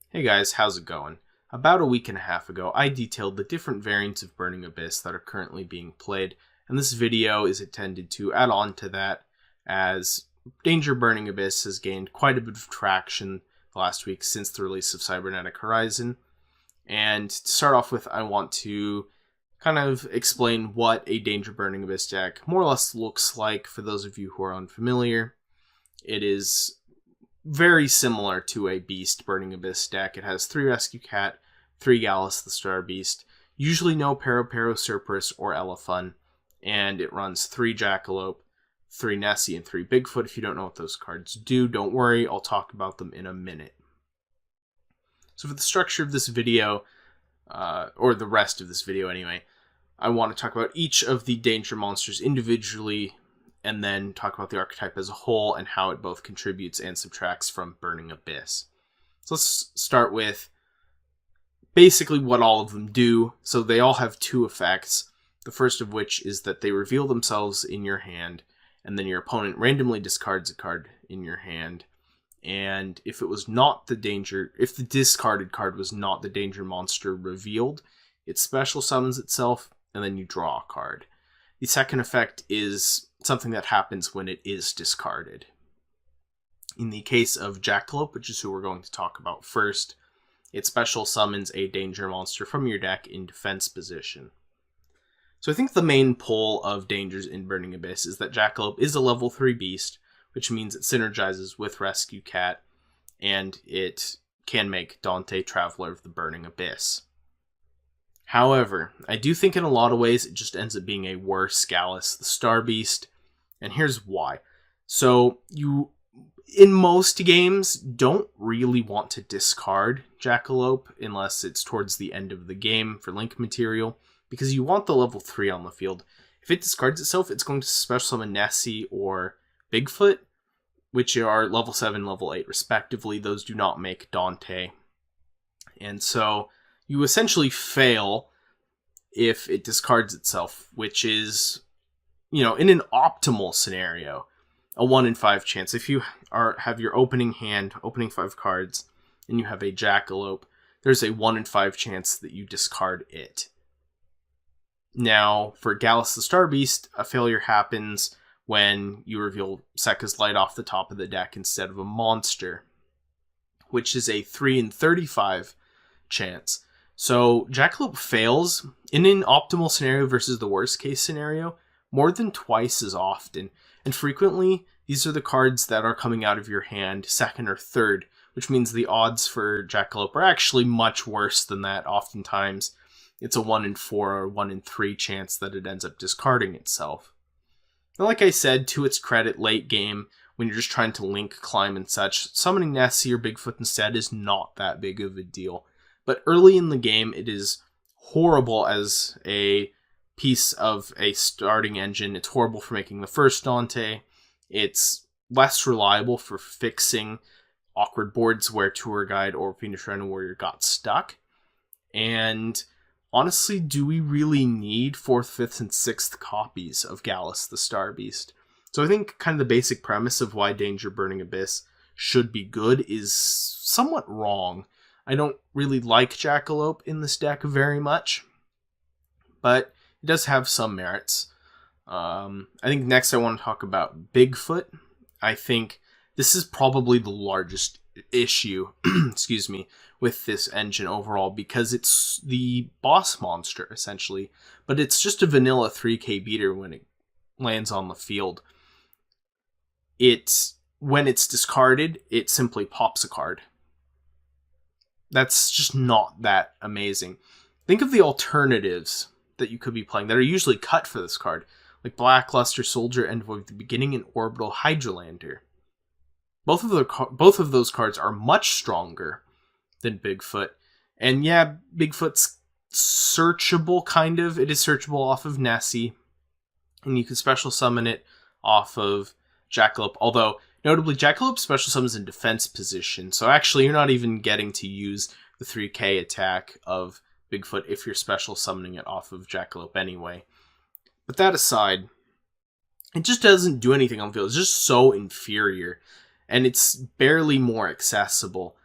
Hey guys, how's it going? About a week and a half ago, I detailed the different variants of Burning Abyss that are currently being played, and this video is intended to add on to that, as Danger Burning Abyss has gained quite a bit of traction the last week since the release of Cybernetic Horizon. And to start off with, I want to kind of explain what a Danger Burning Abyss deck more or less looks like for those of you who are unfamiliar. It is very similar to a Beast Burning Abyss deck. It has 3 Rescue Cat, 3 GALLIS the Star Beast, usually no Pero, Cerberus, or Elephant, and it runs 3 Jackalope, 3 Nessie, and 3 Bigfoot. If you don't know what those cards do, don't worry, I'll talk about them in a minute. So for the structure of this video, or the rest of this video anyway, I want to talk about each of the danger monsters individually, and then talk about the archetype as a whole and how it both contributes and subtracts from Burning Abyss. So let's start with basically what all of them do. So they all have 2 effects. The first of which is that they reveal themselves in your hand, and then your opponent randomly discards a card in your hand. And if it was not the danger, if the discarded card was not the danger monster revealed, it special summons itself, and then you draw a card. The second effect is something that happens when it is discarded. In the case of Jackalope, which is who we're going to talk about first, it special summons a danger monster from your deck in defense position. So I think the main pull of dangers in Burning Abyss is that Jackalope is a level 3 beast, which means it synergizes with Rescue Cat, and it can make Dante Traveler of the Burning Abyss. However, I do think in a lot of ways it just ends up being a worse GALLIS the Star Beast, and here's why. So you, in most games, don't really want to discard Jackalope unless it's towards the end of the game for link material, because you want the level 3 on the field. If it discards itself, it's going to special summon Nessie or Bigfoot, which are level 7, level 8 respectively. Those do not make Dante. And so you essentially fail if it discards itself, which is, in an optimal scenario, a 1 in 5 chance. If you have your opening hand, opening 5 cards, and you have a Jackalope, there's a 1 in 5 chance that you discard it. Now, for GALLIS the Star Beast, a failure happens when you reveal Sekka's Light off the top of the deck instead of a monster, which is a 3 in 35 chance. So Jackalope fails in an optimal scenario versus the worst case scenario more than twice as often. And frequently, these are the cards that are coming out of your hand second or third, which means the odds for Jackalope are actually much worse than that. Oftentimes, it's a 1 in 4 or 1 in 3 chance that it ends up discarding itself. Now, like I said, to its credit, late game, when you're just trying to link, climb, and such, summoning Nessie or Bigfoot instead is not that big of a deal. But early in the game, it is horrible as a piece of a starting engine. It's horrible for making the first Dante. It's less reliable for fixing awkward boards where Tour Guide or Fiendish Rhino Warrior got stuck. And honestly, do we really need 4th, 5th, and 6th copies of GALLIS the Star Beast? So I think kind of the basic premise of why Danger Burning Abyss should be good is somewhat wrong. I don't really like Jackalope in this deck very much, but it does have some merits. I think next I want to talk about Bigfoot. I think this is probably the largest issue, excuse me, with this engine overall, because it's the boss monster, essentially, but it's just a vanilla 3k beater when it lands on the field. When it's discarded, it simply pops a card. That's just not that amazing. Think of the alternatives that you could be playing that are usually cut for this card, like Blackluster, Soldier, Envoy of the Beginning, and Orbital Hydralander. Both of those cards are much stronger than Bigfoot. And yeah, Bigfoot's searchable, kind of. It is searchable off of Nessie, and you can special summon it off of Jackalope, although notably, Jackalope special summons in defense position, so actually you're not even getting to use the 3k attack of Bigfoot if you're special summoning it off of Jackalope anyway. But that aside, it just doesn't do anything on the field. It's just so inferior, and it's barely more accessible.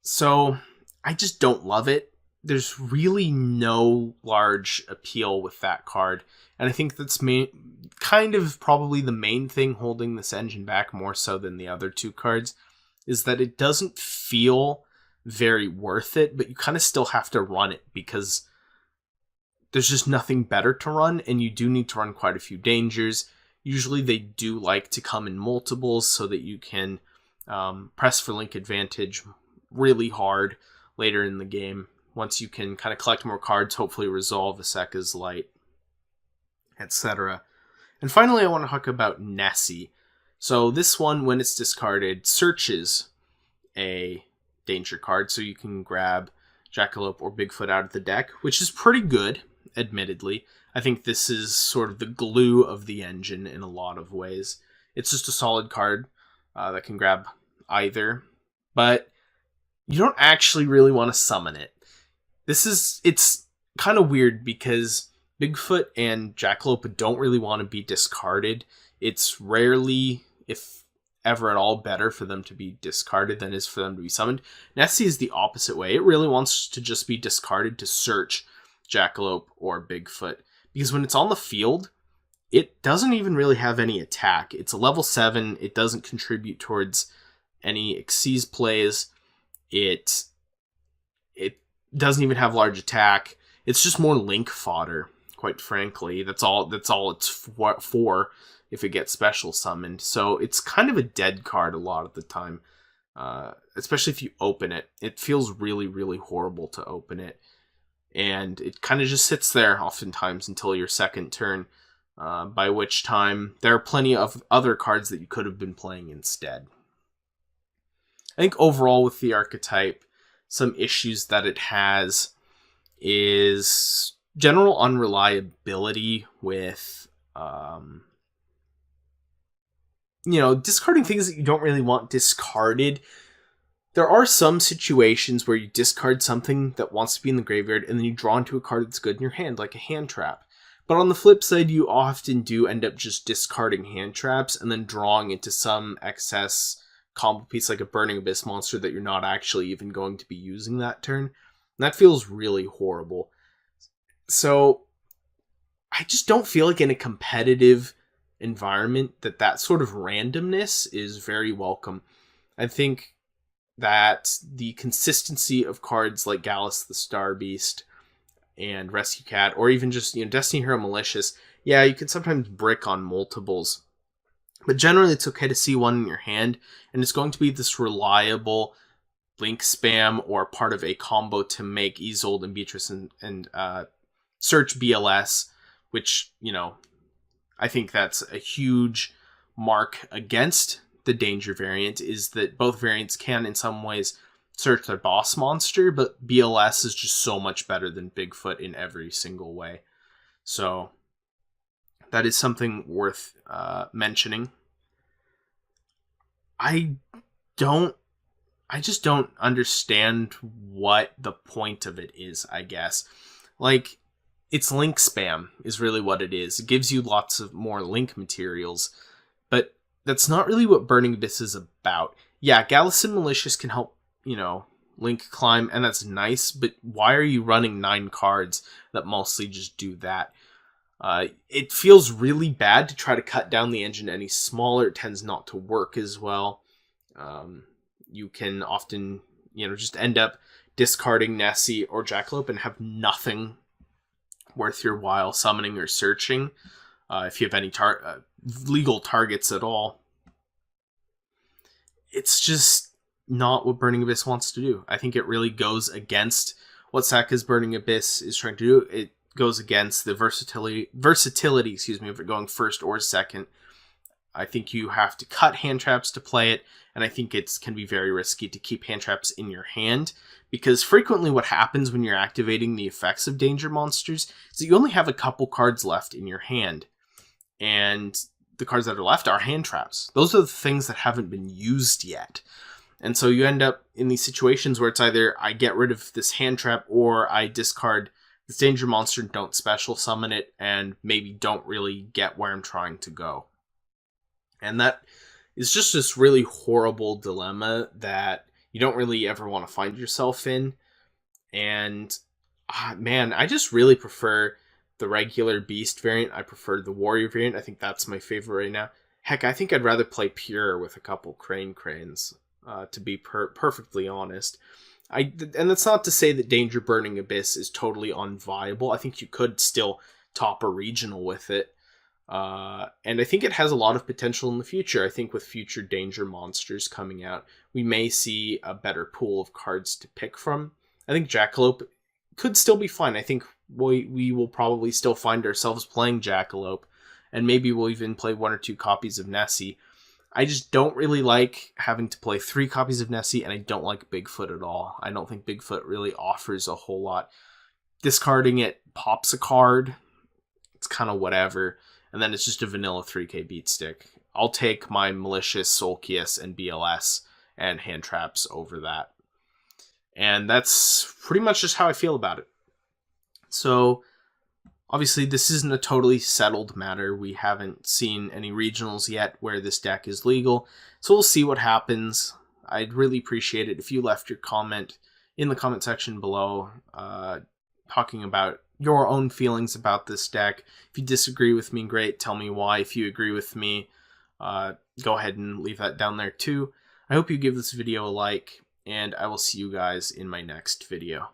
So I just don't love it. There's really no large appeal with that card. And I think that's kind of probably the main thing holding this engine back more so than the other two cards, is that it doesn't feel very worth it, but you kind of still have to run it because there's just nothing better to run, and you do need to run quite a few dangers. Usually they do like to come in multiples so that you can press for link advantage really hard later in the game. Once you can kind of collect more cards, hopefully resolve Aseka's Light, etc. And finally, I want to talk about Nessie. So this one, when it's discarded, searches a danger card, so you can grab Jackalope or Bigfoot out of the deck, which is pretty good, admittedly. I think this is sort of the glue of the engine in a lot of ways. It's just a solid card that can grab either, but you don't actually really want to summon it. It's kind of weird because Bigfoot and Jackalope don't really want to be discarded. It's rarely, if ever at all, better for them to be discarded than it is for them to be summoned. Nessie is the opposite way. It really wants to just be discarded to search Jackalope or Bigfoot, because when it's on the field, it doesn't even really have any attack. It's a level 7. It doesn't contribute towards any Xyz plays. It doesn't even have large attack. It's just more link fodder, quite frankly. That's all it's for if it gets special summoned. So it's kind of a dead card a lot of the time, especially if you open it. It feels really, really horrible to open it. And it kind of just sits there oftentimes until your second turn, by which time there are plenty of other cards that you could have been playing instead. I think overall with the archetype, some issues that it has is general unreliability with, discarding things that you don't really want discarded. There are some situations where you discard something that wants to be in the graveyard and then you draw into a card that's good in your hand, like a hand trap. But on the flip side, you often do end up just discarding hand traps and then drawing into some excess combo piece like a Burning Abyss monster that you're not actually even going to be using that turn. And that feels really horrible. So I just don't feel like in a competitive environment that sort of randomness is very welcome. I think that the consistency of cards like GALLIS the Star Beast and Rescue Cat, or even just Destiny Hero Malicious, yeah, you can sometimes brick on multiples. But generally, it's okay to see one in your hand, and it's going to be this reliable link spam or part of a combo to make Isolde and Beatrice and search BLS, which, I think that's a huge mark against the Danger variant, is that both variants can, in some ways, search their boss monster, but BLS is just so much better than Bigfoot in every single way. So that is something worth mentioning. I just don't understand what the point of it is, I guess. Like, it's link spam is really what it is. It gives you lots of more link materials, but that's not really what Burning Abyss is about. Yeah, GALLIS and Malicious can help, link climb, and that's nice, but why are you running 9 cards that mostly just do that? It feels really bad to try to cut down the engine any smaller. It tends not to work as well. You can often, just end up discarding Nessie or Jackalope and have nothing worth your while summoning or searching, if you have any legal targets at all. It's just not what Burning Abyss wants to do. I think it really goes against what Saka's Burning Abyss is trying to do. It goes against the versatility, of it going first or second. I think you have to cut hand traps to play it, and I think it can be very risky to keep hand traps in your hand, because frequently what happens when you're activating the effects of danger monsters is that you only have a couple cards left in your hand, and the cards that are left are hand traps. Those are the things that haven't been used yet. And so you end up in these situations where it's either I get rid of this hand trap or I discard this danger monster and don't special summon it and maybe don't really get where I'm trying to go. And that is just this really horrible dilemma that you don't really ever want to find yourself in. And man, I just really prefer the regular Beast variant. I prefer the Warrior variant. I think that's my favorite right now. Heck, I think I'd rather play Pure with a couple Cranes, to be perfectly honest. And that's not to say that Danger Burning Abyss is totally unviable. I think you could still top a regional with it. And I think it has a lot of potential in the future. I think with future Danger monsters coming out, we may see a better pool of cards to pick from. I think Jackalope could still be fun. I think we will probably still find ourselves playing Jackalope, and maybe we'll even play 1 or 2 copies of Nessie. I just don't really like having to play 3 copies of Nessie, and I don't like Bigfoot at all. I don't think Bigfoot really offers a whole lot. Discarding it pops a card. It's kind of whatever. And then it's just a vanilla 3k beat stick. I'll take my Malicious, Solkius, and BLS and hand traps over that. And that's pretty much just how I feel about it. So, obviously, this isn't a totally settled matter. We haven't seen any regionals yet where this deck is legal. So we'll see what happens. I'd really appreciate it if you left your comment in the comment section below, talking about your own feelings about this deck. If you disagree with me, great. Tell me why. If you agree with me, go ahead and leave that down there too. I hope you give this video a like, and I will see you guys in my next video.